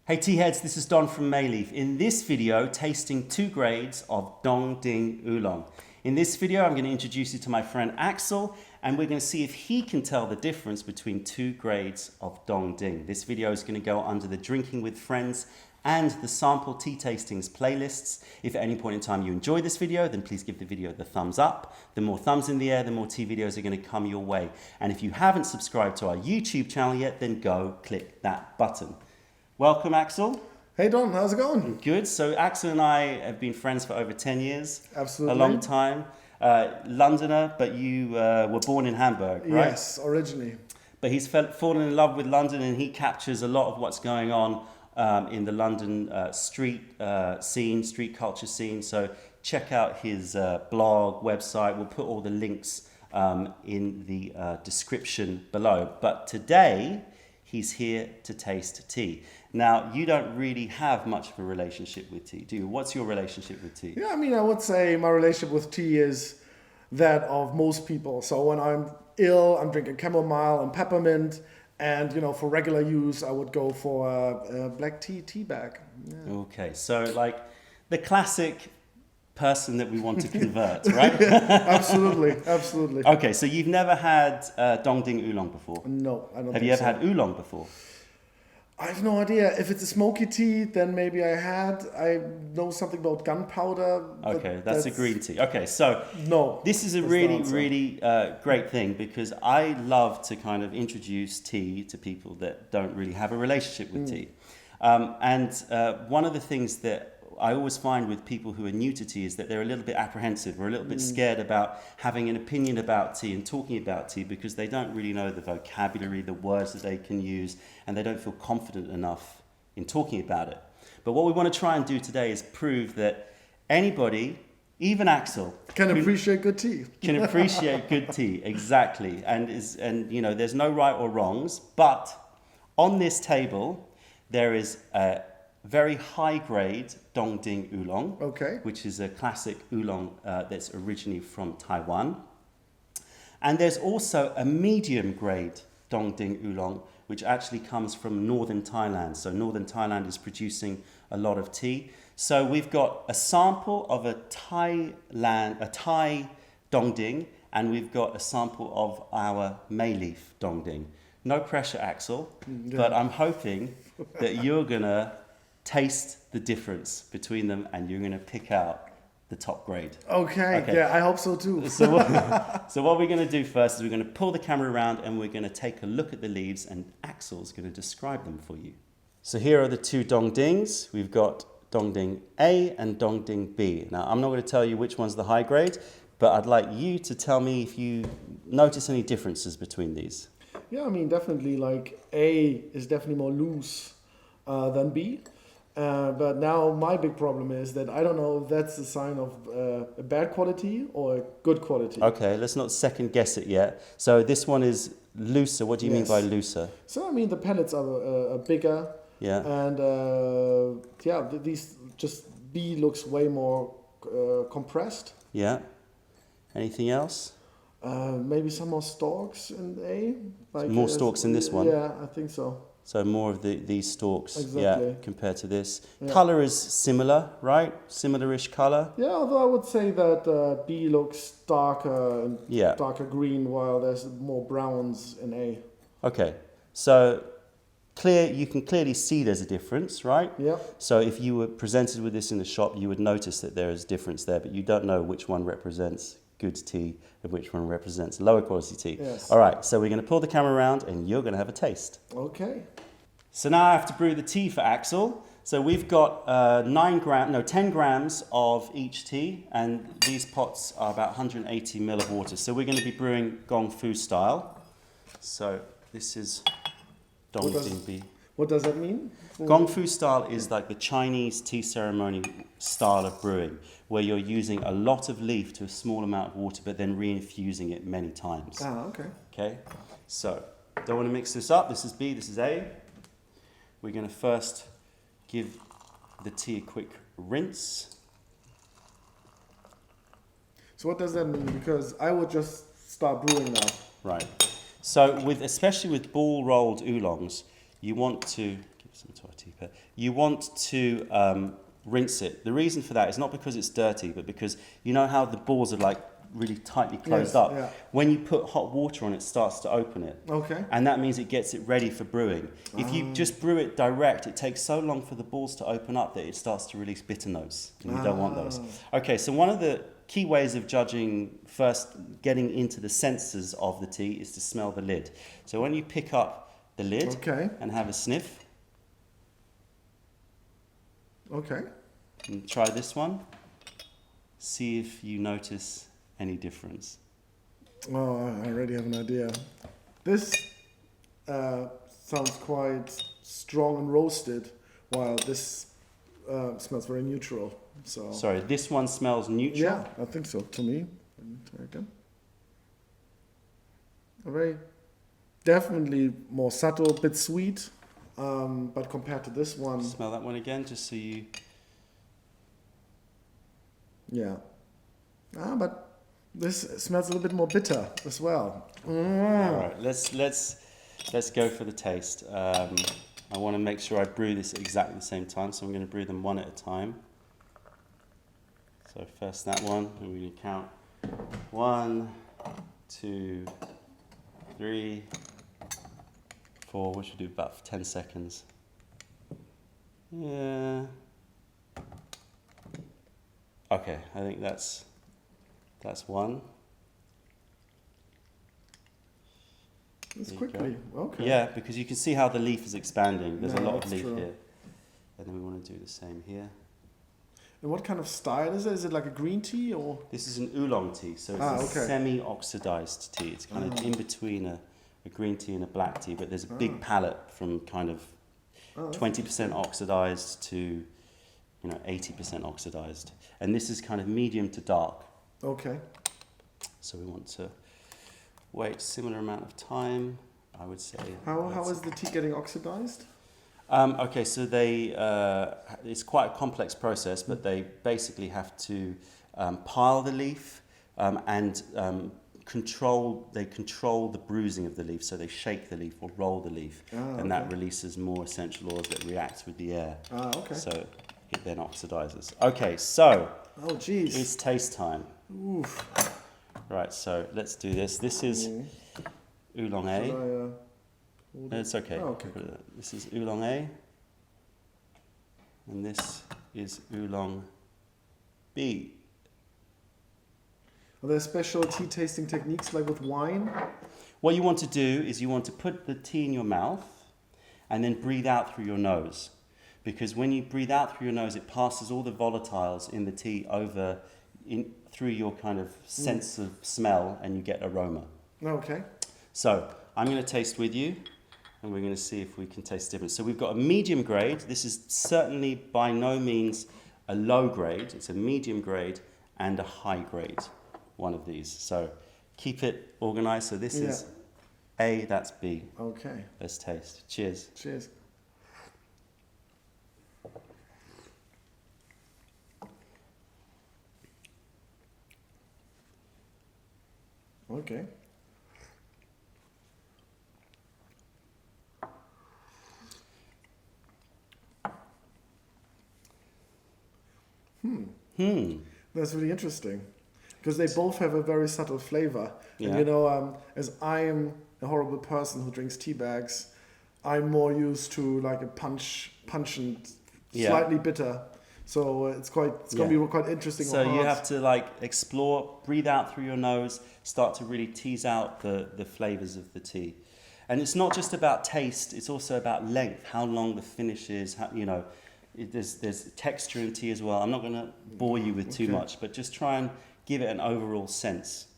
Hey tea heads, this is Don from Mayleaf. In this video, tasting 2 grades of Dong Ding Oolong. In this video, I'm going to introduce you to my friend Axel, and we're going to see if he can tell the difference between 2 grades of Dong Ding. This video is going to go under the Drinking with Friends and the Sample Tea Tastings playlists. If at any point in time you enjoy this video, then please give the video the thumbs up. The more thumbs in the air, the more tea videos are going to come your way. And if you haven't subscribed to our YouTube channel yet, then go click that button. Welcome, Axel. Hey Don, how's it going? Good. So Axel and I have been friends for over 10 years. Absolutely. A long time. Londoner, but you were born in Hamburg, right? Yes, originally. But he's fallen in love with London, and he captures a lot of what's going on in the London street culture scene. So check out his blog, website. We'll put all the links in the description below. But today, he's here to taste tea. Now, you don't really have much of a relationship with tea, do you? What's your relationship with tea? Yeah, I mean, I would say my relationship with tea is that of most people. So when I'm ill, I'm drinking chamomile and peppermint. And, you know, for regular use, I would go for a black tea bag. Yeah. Okay, so like the classic person that we want to convert, right? Absolutely, absolutely. Okay, so you've never had Dong Ding Oolong before? No, I don't Have think you ever so. had Oolong before? I have no idea. If it's a smoky tea, then maybe I had. I know something about gunpowder. Okay, that's a green tea. Okay, so no, this is a really great thing, because I love to kind of introduce tea to people that don't really have a relationship with tea. And one of the things that I always find with people who are new to tea is that they're a little bit apprehensive or a little bit scared about having an opinion about tea and talking about tea, because they don't really know the vocabulary, the words that they can use, and they don't feel confident enough in talking about it. But what we want to try and do today is prove that anybody, even Axel, can appreciate good tea. Can appreciate good tea, exactly. And you know, there's no right or wrongs, but on this table there is a very high grade Dong Ding Oolong, Okay. which is a classic oolong that's originally from Taiwan. And there's also a medium grade Dong Ding Oolong, which actually comes from northern Thailand. So northern Thailand is producing a lot of tea. So we've got a sample of a Thai Dong Ding, and we've got a sample of our Mayleaf Dong Ding. No pressure, Axel, but I'm hoping that you're gonna taste the difference between them, and you're going to pick out the top grade. Okay, yeah, I hope so too. So what we're going to do first is we're going to pull the camera around, and we're going to take a look at the leaves, and Axel's going to describe them for you. So here are the 2 Dong Dings. We've got Dong Ding A and Dong Ding B. Now, I'm not going to tell you which one's the high grade, but I'd like you to tell me if you notice any differences between these. Yeah, I mean, definitely, like, A is definitely more loose than B. But now my big problem is that I don't know if that's a sign of a bad quality or a good quality. Okay, let's not second guess it yet. So this one is looser. What do you mean by looser? So I mean the pellets are bigger. Yeah. And these just B looks way more compressed. Yeah. Anything else? Maybe some more stalks in A. Like more stalks in this one? Yeah, I think so. So more of these stalks, Exactly. yeah, compared to this. Yeah. Color is similar, right? Similar-ish color. Yeah, although I would say that B looks darker and darker green, while there's more browns in A. Okay, so you can clearly see there's a difference, right? Yeah. So if you were presented with this in the shop, you would notice that there is difference there, but you don't know which one represents good tea and which one represents lower quality tea. Yes. All right, so we're going to pull the camera around, and you're going to have a taste. Okay. So now I have to brew the tea for Axel. So we've got 10 grams of each tea, and these pots are about 180 ml of water. So we're going to be brewing Gong Fu style. So this is Dong Ding B. What does that mean? Gong Fu style is like the Chinese tea ceremony style of brewing, where you're using a lot of leaf to a small amount of water, but then re-infusing it many times. Ah, okay. Okay, so don't want to mix this up. This is B, this is A. We're going to first give the tea a quick rinse. So what does that mean? Because I would just start brewing now. Right. So especially with ball rolled oolongs, you want to some toilet paper. You want to rinse it. The reason for that is not because it's dirty, but because you know how the balls are like really tightly closed up. Yeah. When you put hot water on it, starts to open it. Okay. And that means it gets it ready for brewing. If you just brew it direct, it takes so long for the balls to open up that it starts to release bitter notes. And you don't want those. Okay, so one of the key ways of judging first getting into the senses of the tea is to smell the lid. So when you pick up the lid and have a sniff. Okay. And try this one. See if you notice any difference. Oh, I already have an idea. This sounds quite strong and roasted, while this smells very neutral. So. Sorry, this one smells neutral? Yeah, I think so, to me. Let me try again. A very, definitely more subtle, bit sweet, but compared to this one... Smell that one again, just so you... Yeah. But this smells a little bit more bitter as well. All right, let's go for the taste. I want to make sure I brew this at exactly the same time, so I'm going to brew them one at a time. So first that one, and we can count 1, 2, 3, 4. What should we do? About 10 seconds. Yeah. Okay, I think that's one. It's quickly. Okay. Yeah, because you can see how the leaf is expanding. There's a lot of leaf true. here. And then we want to do the same here. And what kind of style is it? Is it like a green tea or? This is an oolong tea, so it's a semi-oxidized tea. It's kind of in between a green tea and a black tea, but there's a big palette from kind of 20% oxidized to 80% oxidized. And this is kind of medium to dark. Okay. So we want to wait similar amount of time, I would say. How is the tea getting oxidized? Okay, so it's quite a complex process, but they basically have to pile the leaf and control the bruising of the leaf. So they shake the leaf or roll the leaf, and that releases more essential oils that react with the air. Okay. So it then oxidizes. Okay, so it's taste time. Oof. Right, so let's do this. This is Oolong A. It's okay. Oh, okay. This is Oolong A. And this is Oolong B. Are there special tea tasting techniques like with wine? What you want to do is you want to put the tea in your mouth and then breathe out through your nose. Because when you breathe out through your nose, it passes all the volatiles in the tea over through your kind of sense of smell, and you get aroma. Okay. So I'm going to taste with you, and we're going to see if we can taste difference. So we've got a medium grade. This is certainly by no means a low grade. It's a medium grade and a high grade, one of these. So keep it organized. So this is A, that's B. Okay. Let's taste. Cheers. Cheers. Okay. That's really interesting, because they both have a very subtle flavor. Yeah. And as I am a horrible person who drinks tea bags, I'm more used to like a pungent, slightly bitter. So it's going to be quite interesting. So you have to like explore, breathe out through your nose, start to really tease out the flavors of the tea. And it's not just about taste, it's also about length, how long the finish is, there's texture in tea as well. I'm not going to bore you with too much, but just try and give it an overall sense.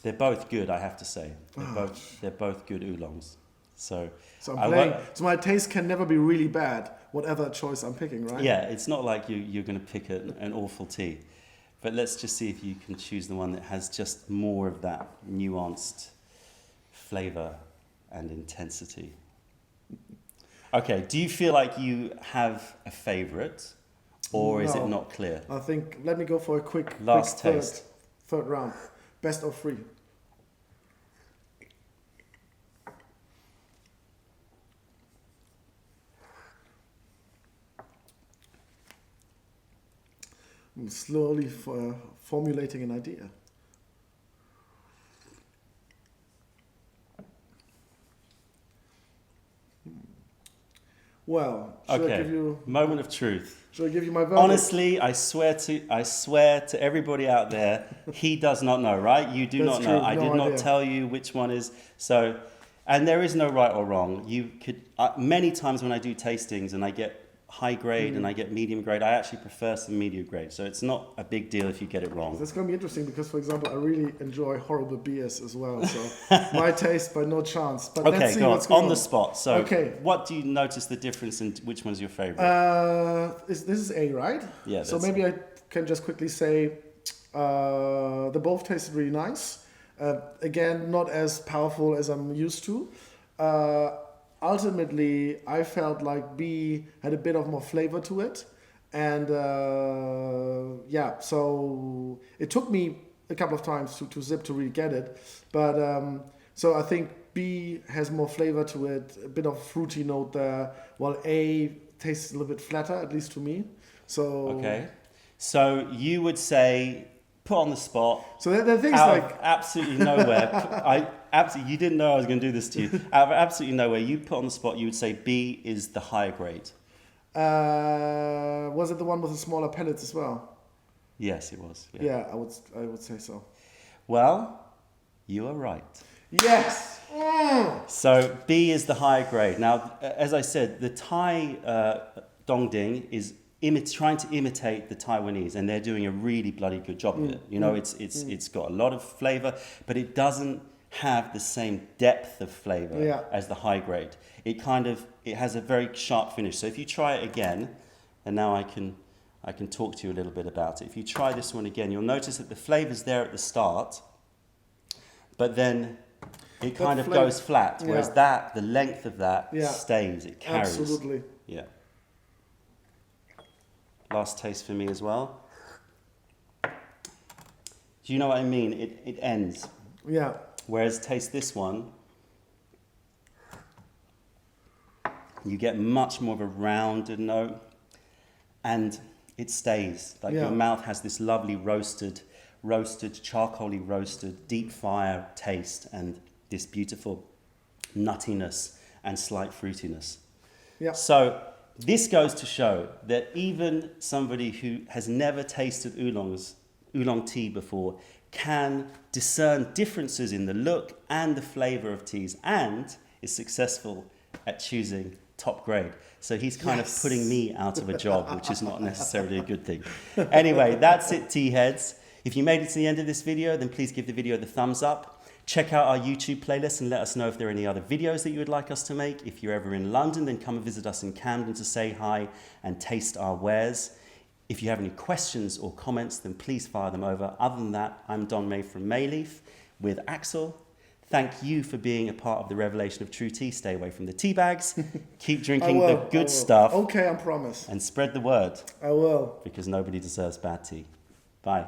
They're both good, I have to say. They're both good oolongs. So my taste can never be really bad, whatever choice I'm picking, right? Yeah, it's not like you're going to pick an awful tea. But let's just see if you can choose the one that has just more of that nuanced flavor and intensity. Okay, do you feel like you have a favorite? Or is it No. not clear? I think, let me go for a quick Last quick taste. third round. Best of 3. I'm slowly formulating an idea. Well, should I give you? Moment of truth. Should I give you my verdict? Honestly, I swear to everybody out there, he does not know, right? You do That's not know. true, I no did not idea. tell you which one is. So, and there is no right or wrong. You could, many times when I do tastings and I get high grade and I get medium grade, I actually prefer some medium grade. So it's not a big deal if you get it wrong. That's going to be interesting because, for example, I really enjoy horrible beers as well. So my taste, by no chance. But let's Okay, see go what's on. going On the spot. So, Okay. what do you notice the difference in which one's your favorite? This is A, right? Yeah, So that's maybe I can just quickly say they both tasted really nice. Again, not as powerful as I'm used to. Ultimately, I felt like B had a bit of more flavor to it. And yeah, so it took me a couple of times to sip to really get it. But so I think B has more flavor to it, a bit of fruity note there, while A tastes a little bit flatter, at least to me. So Okay. So you would say, put on the spot, So there are things out like of absolutely nowhere. You didn't know I was going to do this to you. Out of absolutely nowhere, you put on the spot, you would say B is the higher grade. was it the one with the smaller pellets as well? Yes, it was. Yeah. Yeah, I would say so. Well, you are right. Yes. So B is the higher grade. Now, as I said, the Thai Dongding is trying to imitate the Taiwanese, and they're doing a really bloody good job of it. You know, it's got a lot of flavor, but it doesn't have the same depth of flavor as the high grade. It has a very sharp finish. So if you try it again, and now I can talk to you a little bit about it. If you try this one again, you'll notice that the flavor's there at the start, but then it kind of goes flat, whereas the length of that stays, it carries. Absolutely. Yeah. Last taste for me as well. Do you know what I mean? It ends. Yeah. Whereas taste this one, you get much more of a rounded note, and it stays. Like your mouth has this lovely roasted, charcoaly roasted, deep fire taste, and this beautiful nuttiness and slight fruitiness. Yeah. So this goes to show that even somebody who has never tasted oolong tea before can discern differences in the look and the flavor of teas, and is successful at choosing top grade. So he's kind of putting me out of a job, which is not necessarily a good thing. Anyway, that's it, tea heads. If you made it to the end of this video, then please give the video the thumbs up. Check out our YouTube playlist and let us know if there are any other videos that you would like us to make. If you're ever in London, then come and visit us in Camden to say hi and taste our wares. If you have any questions or comments, then please fire them over. Other than that, I'm Don May from Mayleaf with Axel. Thank you for being a part of the revelation of true tea. Stay away from the tea bags. Keep drinking the good stuff. Okay, I promise. And spread the word. I will. Because nobody deserves bad tea. Bye.